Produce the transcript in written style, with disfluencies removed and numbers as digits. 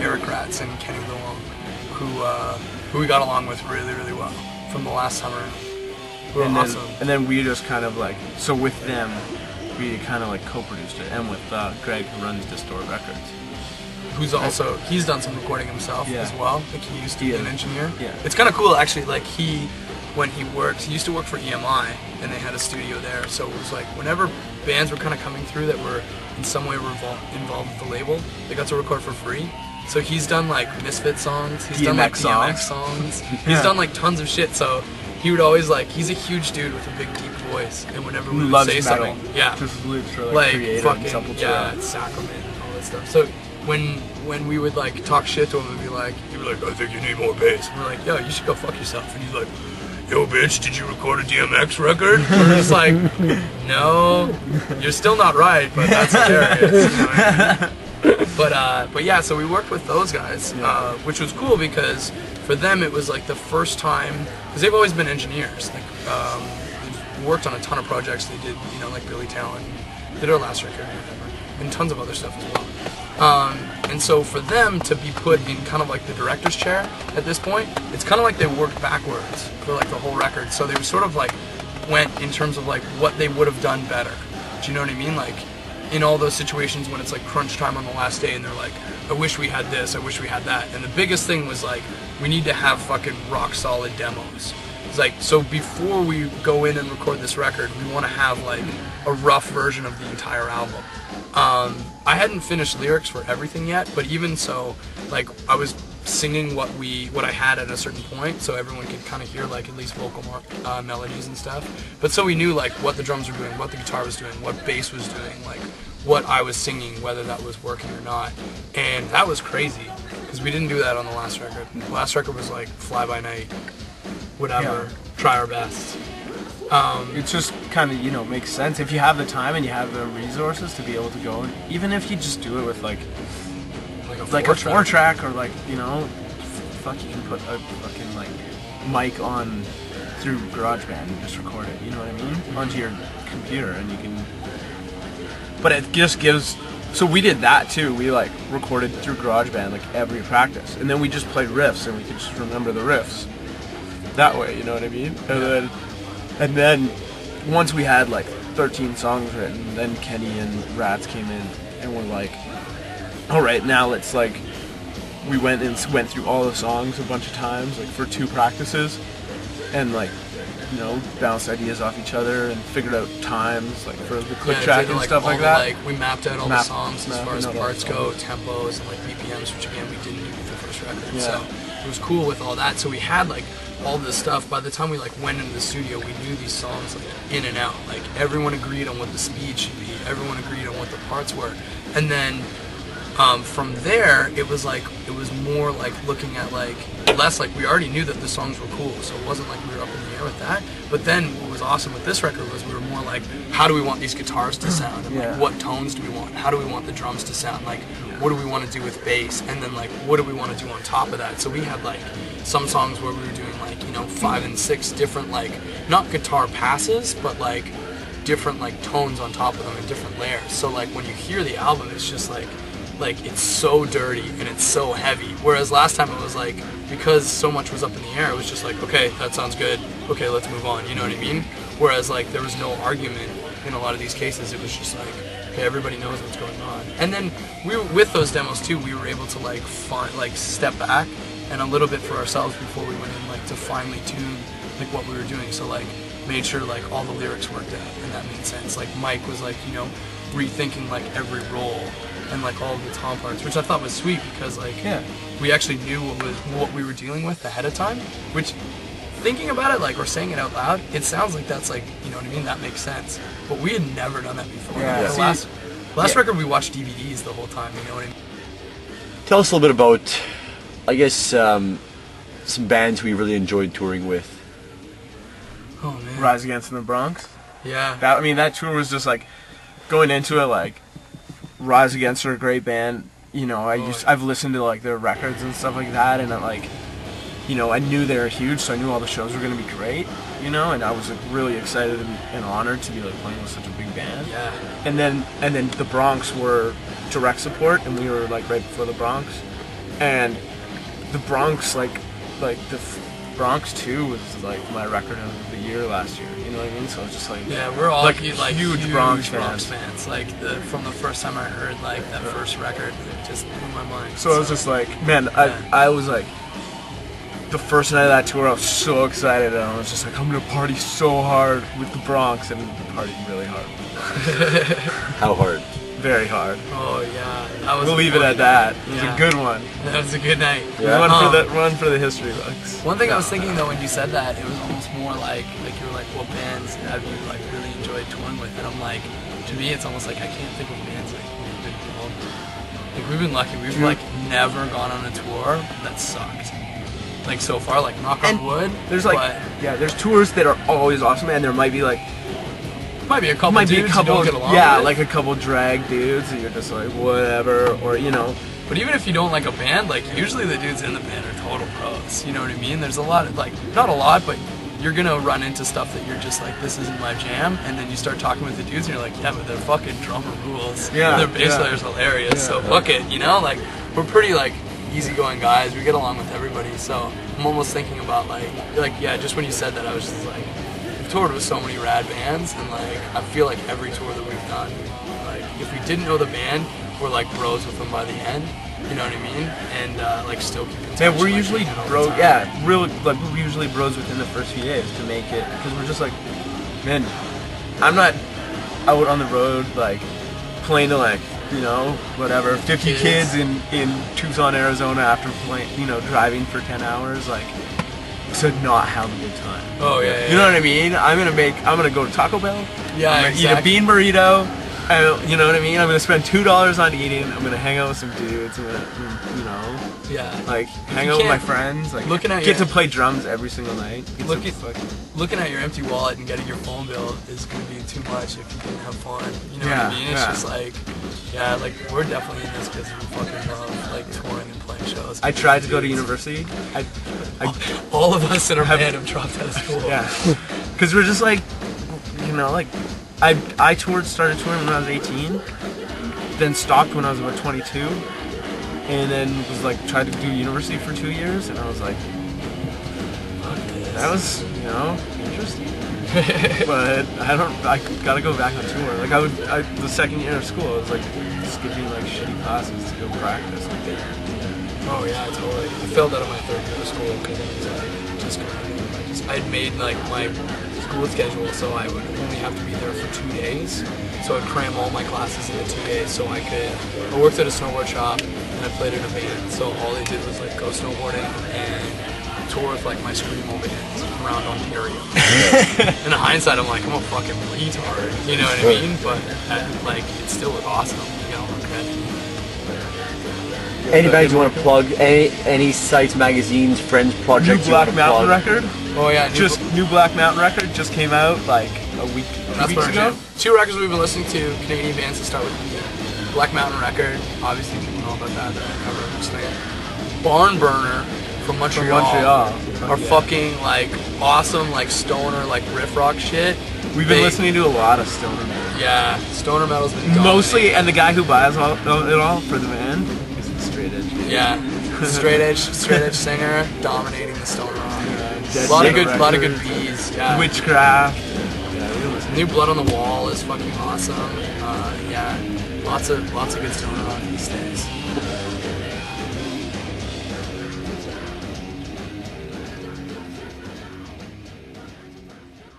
Eric Ratz and Kenny Lewong, who we got along with really, really well from the last summer. Who were awesome. And then we just kind of like, so with them, we kind of like co-produced it, and with Greg, who runs Distort Records. Who's also, he's done some recording himself as well. Like he used to be an engineer. Yeah. It's kind of cool actually, like when he used to work for EMI, and they had a studio there, so it was like whenever bands were kind of coming through that were in some way involved with the label, they got to record for free. So he's done like Misfit songs, he's done like DMX songs, he's done like tons of shit, so he would always like, he's a huge dude with a big deep voice, and whenever we would say something, just lives for like creative fucking, and Sepultura. Sacrament and all that stuff. So when we would like talk shit to him, he'd be like, I think you need more bass. And we're like, yo, you should go fuck yourself. And he's like, yo bitch, did you record a DMX record? And we're just like, no, you're still not right, but that's hilarious. You know what I mean? But yeah, so we worked with those guys, which was cool because for them it was like the first time, because they've always been engineers. Like they've worked on a ton of projects. They did, you know, like Billy Talent, did our last record, and tons of other stuff as well. And so for them to be put in kind of like the director's chair at this point, it's kind of like they worked backwards for like the whole record. So they sort of like went in terms of like what they would have done better. Do you know what I mean? Like in all those situations when it's like crunch time on the last day and they're like, I wish we had this, I wish we had that. And the biggest thing was like, we need to have fucking rock solid demos. It's like, so before we go in and record this record, we want to have like a rough version of the entire album. I hadn't finished lyrics for everything yet, but even so, like I was singing what I had at a certain point, so everyone could kind of hear like at least vocal melodies and stuff. But so we knew like what the drums were doing, what the guitar was doing, what bass was doing, like what I was singing, whether that was working or not. And that was crazy because we didn't do that on the last record. The last record was like fly by night, whatever, try our best. It just kind of, you know, makes sense if you have the time and you have the resources to be able to go, and even if you just do it with like a four track or like, you know, fuck, you can put a fucking like mic on through GarageBand and just record it, you know what I mean, onto your computer, and you can. But it just gives. So we did that too. We like recorded through GarageBand like every practice, and then we just played riffs, and we could just remember the riffs that way, you know what I mean? And then once we had like 13 songs written, then Kenny and Rats came in and were like, all right, now let's like, we went through all the songs a bunch of times, like for 2 practices, and like, you know, bounced ideas off each other and figured out times like for the click track and stuff like that. Like we mapped out all the songs as far as parts go, tempos and like BPMs, which again we didn't do with the first record. So it was cool with all that. So we had like all this stuff. By the time we like went into the studio, we knew these songs like in and out. Like everyone agreed on what the speed should be. Everyone agreed on what the parts were. And then from there, it was more like looking at like less like we already knew that the songs were cool, so it wasn't like we were up in the air with that. But then what was awesome with this record was we were more like, how do we want these guitars to sound? And like, what tones do we want? How do we want the drums to sound? Like, what do we want to do with bass? And then like, what do we want to do on top of that? So we had like some songs where we were doing like, you know, 5 and 6 different like, not guitar passes, but like different like tones on top of them and different layers. So like when you hear the album, it's just like it's so dirty and it's so heavy. Whereas last time it was like, because so much was up in the air, it was just like, okay, that sounds good. Okay, let's move on. You know what I mean? Whereas like there was no argument in a lot of these cases. It was just like, okay, everybody knows what's going on. And then with those demos too, we were able to like step back and a little bit for ourselves before we went in like to finely tune like what we were doing. So like made sure like all the lyrics worked out and that made sense. Like Mike was like, you know, rethinking like every role and like all of the tom parts, which I thought was sweet because like we actually knew what we were dealing with ahead of time. Which, thinking about it, like, or saying it out loud, it sounds like that's like, you know what I mean, that makes sense. But we had never done that before. The last record we watched DVDs the whole time. You know what I mean? Tell us a little bit about, I guess, some bands we really enjoyed touring with. Oh man, Rise Against in the Bronx. Yeah. That tour was just like going into it like. Rise Against are a great band, you know. I've listened to like their records and stuff like that, and like, you know, I knew they were huge, so I knew all the shows were gonna be great, you know, and I was like really excited and honored to be like playing with such a big band. Yeah. And then the Bronx were direct support, and we were like right before the Bronx, and the Bronx, like the Bronx 2 was like my record of the year last year. You know what I mean? So it's just like we're all like huge Bronx fans. Like from the first time I heard like that first record, it just blew my mind. So I was just like, man, I was like, the first night of that tour, I was so excited, and I was just like, I'm gonna party so hard with the Bronx, and partied really hard. How hard? Very hard. Oh yeah, that was. We'll leave it at that. It was a good one. That was a good night. Yeah. One for the history books. One thing I was thinking though when you said that, it was almost more like you were like, what bands have you like really enjoyed touring with? And I'm like, to me, it's almost like I can't think of bands like we've been involved with. Like we've been lucky. We've like never gone on a tour that sucked. Like so far, like knock on wood. There's like there's tours that are always awesome, and there might be like. Might be a couple dudes you don't get along with. Like a couple drag dudes and you're just like whatever, or you know. But even if you don't like a band, like usually the dudes in the band are total pros. You know what I mean? There's a lot of like, not a lot, but you're gonna run into stuff that you're just like, this isn't my jam, and then you start talking with the dudes and you're like, yeah, but their fucking drummer rules. Yeah. Their bass player's hilarious. Yeah. So fuck it, you know? Like we're pretty like easygoing guys. We get along with everybody. So I'm almost thinking about like yeah, just when you said that, I was just like. Toured with so many rad bands, and like I feel like every tour that we've done, like if we didn't know the band, we're like bros with them by the end. You know what I mean? And like still keep in touch. Yeah, we're usually bros. Yeah, really, like we're usually bros within the first few days to make it, because we're just like, man, I'm not out on the road like playing to like whatever 50 kids in Tucson, Arizona after driving for 10 hours like. To not have a good time. Oh yeah. You know what I mean? I'm gonna go to Taco Bell. Yeah, I'm gonna eat a bean burrito. You know what I mean? I'm gonna spend $2 on eating. I'm gonna hang out with some dudes. I'm gonna, like hang out with my friends. Like get to play drums every single night. Looking at your empty wallet and getting your phone bill is gonna be too much if you didn't have fun. You know what I mean? It's just like, like we're definitely in this because we fucking love like touring and playing shows. I tried to go to university. All of us in our band have dropped out of school. Yeah, because we're just like, like I started touring when I was 18, then stopped when I was about 22, and then was like tried to do university for 2 years, and I was like, that was interesting. But I gotta go back on tour. Like the second year of school, I was like skipping like shitty classes to go practice. Oh yeah, totally. I failed out of my third year of school because I was like, I'd made like my school schedule so I would only have to be there for 2 days. So I'd cram all my classes into 2 days so I worked at a snowboard shop and I played in a band. So all I did was like go snowboarding and tour with like my screamo bands around Ontario. In hindsight, I'm like, I'm a fucking retard. You know what I mean? But like, it still was awesome. You know, any bands you want to plug? Any sites, magazines, friends, projects? New Black Mountain record. Oh yeah, new Black Mountain record just came out like a week, 2 weeks ago. 2 records we've been listening to, Canadian bands to start with. Black Mountain record, obviously people know about that. Cover listening. Barn Burner from Montreal. Are fucking like awesome like stoner like riff rock shit. We've been listening to a lot of stoner metal. Yeah, stoner metal's been dominating. Mostly, and the guy who buys it all for the band is the straight edge. Yeah, straight edge singer dominating the stoner rock. A lot of good bees. Yeah. Witchcraft. New Blood on the Wall is fucking awesome. Yeah, lots of good stoner rock these days.